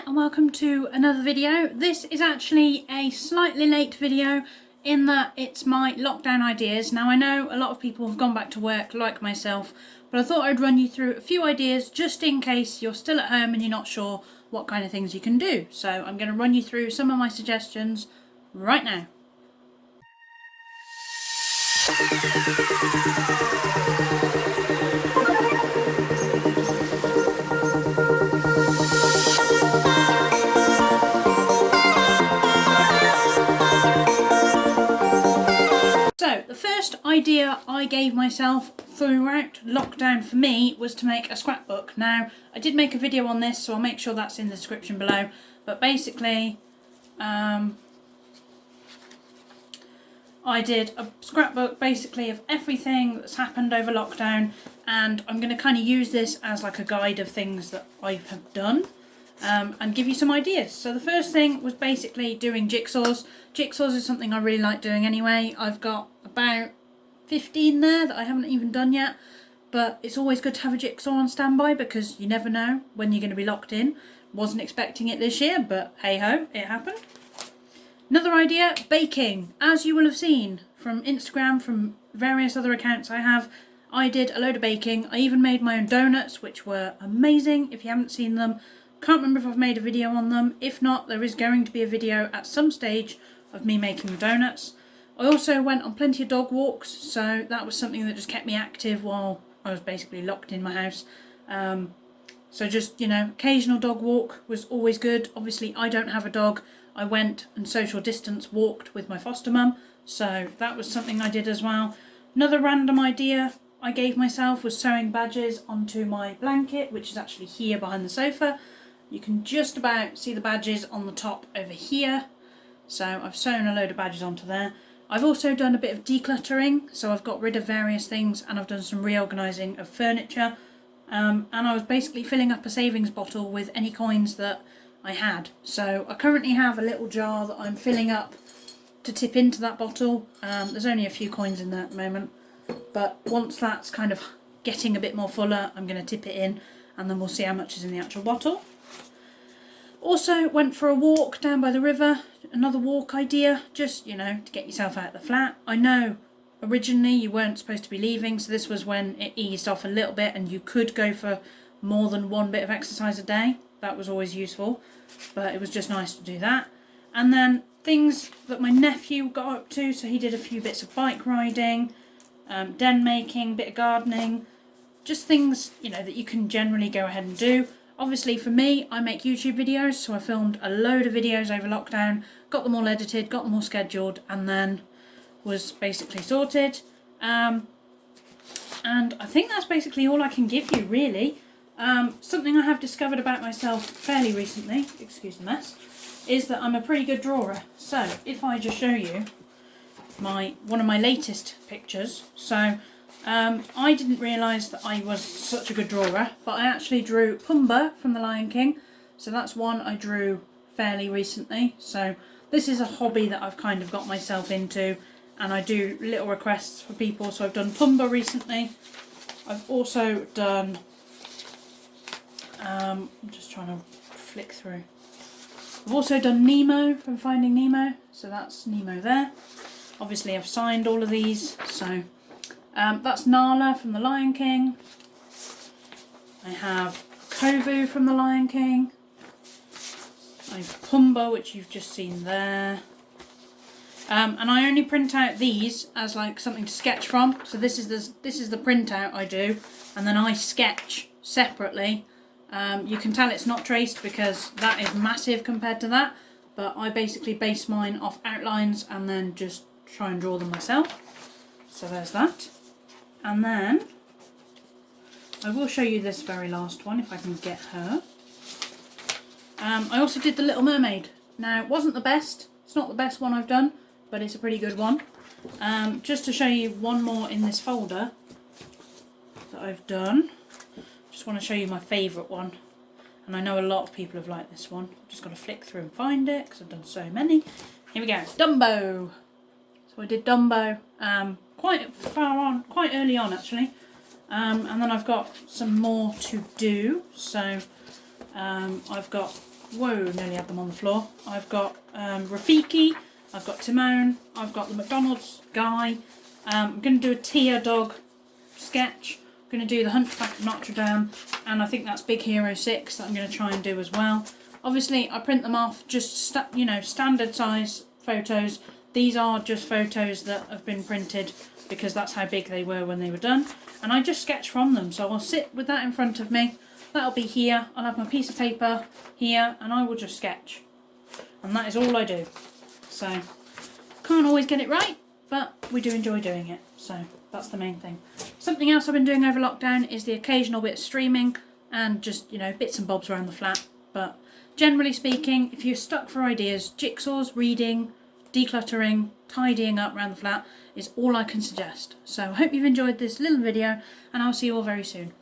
there and welcome to another video. This is actually a slightly late video in that it's my lockdown ideas. Now I know a lot of people have gone back to work like myself, but I thought I'd run you through a few ideas just in case you're still at home and you're not sure what kind of things you can do. So I'm going to run you through some of my suggestions right now. So the first idea I gave myself throughout lockdown for me was to make a scrapbook. Now I did make a video on this, so I'll make sure that's in the description below, but basically I did a scrapbook basically of everything that's happened over lockdown, and I'm going to kind of use this as like a guide of things that I have done and give you some ideas. So the first thing was basically doing jigsaws. Jigsaws is something I really like doing anyway. I've got about 15 there that I haven't even done yet, but it's always good to have a jigsaw on standby because you never know when you're going to be locked in. Wasn't expecting it this year, but hey ho, it happened. Another idea, baking. As you will have seen from Instagram, from various other accounts I did a load of baking. I even made my own donuts, which were amazing. If you haven't seen them, can't remember if I've made a video on them. If not, there is going to be a video at some stage of me making the donuts. I also went on plenty of dog walks, so that was something that just kept me active while I was basically locked in my house. So just, you know, occasional dog walk was always good. Obviously, I don't have a dog. I went and social distance walked with my foster mum, so that was something I did as well. Another random idea I gave myself was sewing badges onto my blanket, which is actually here behind the sofa. You can just about see the badges on the top over here. So I've sewn a load of badges onto there. I've also done a bit of decluttering, so I've got rid of various things and I've done some reorganising of furniture. And I was basically filling up a savings bottle with any coins that I had. So I currently have a little jar that I'm filling up to tip into that bottle. There's only a few coins in there at the moment, but once that's kind of getting a bit more fuller, I'm going to tip it in and then we'll see how much is in the actual bottle. Also went for a walk down by the river. Another walk idea, just, you know, to get yourself out of the flat. I know originally you weren't supposed to be leaving, so this was when it eased off a little bit and you could go for more than one bit of exercise a day. That was always useful, but it was just nice to do that. And then things that my nephew got up to, so he did a few bits of bike riding, den making, bit of gardening, just things, you know, that you can generally go ahead and do. Obviously for me, I make YouTube videos, so I filmed a load of videos over lockdown, got them all edited, got them all scheduled, and then was basically sorted. And I think that's basically all I can give you, really. Something I have discovered about myself fairly recently, excuse the mess, is that I'm a pretty good drawer. So if I just show you one of my latest pictures. So I didn't realise that I was such a good drawer, but I actually drew Pumbaa from The Lion King. So that's one I drew fairly recently. So this is a hobby that I've kind of got myself into, and I do little requests for people. So I've done Pumbaa recently. I've also done, I'm just trying to flick through. I've also done Nemo from Finding Nemo. So that's Nemo there. Obviously I've signed all of these, so that's Nala from The Lion King. I have Kovu from The Lion King. I have Pumbaa, which you've just seen there. And I only print out these as like something to sketch from. So this is the printout I do, and then I sketch separately. You can tell it's not traced because that is massive compared to that, but I basically base mine off outlines and then just try and draw them myself. So there's that. And then I will show you this very last one if I can get her. I also did The Little Mermaid. Now it wasn't the best, it's not the best one I've done, but it's a pretty good one. Just to show you one more in this folder that I've done. Just want to show you my favourite one, and I know a lot of people have liked this one. Just got to flick through and find it because I've done so many. Here we go, Dumbo. So I did Dumbo quite early on actually, and then I've got some more to do. So I've got whoa, nearly had them on the floor. I've got Rafiki, I've got Timon, I've got the McDonald's guy. I'm going to do a Tia dog sketch. I'm going to do the Hunchback of Notre Dame, and I think that's Big Hero 6 that I'm going to try and do as well. Obviously, I print them off just standard size photos. These are just photos that have been printed because that's how big they were when they were done. And I just sketch from them. So I'll sit with that in front of me. That'll be here. I'll have my piece of paper here and I will just sketch. And that is all I do. So, can't always get it right, but we do enjoy doing it. So, that's the main thing. Something else I've been doing over lockdown is the occasional bit of streaming and just, bits and bobs around the flat. But generally speaking, if you're stuck for ideas, jigsaws, reading, decluttering, tidying up around the flat is all I can suggest. So I hope you've enjoyed this little video and I'll see you all very soon.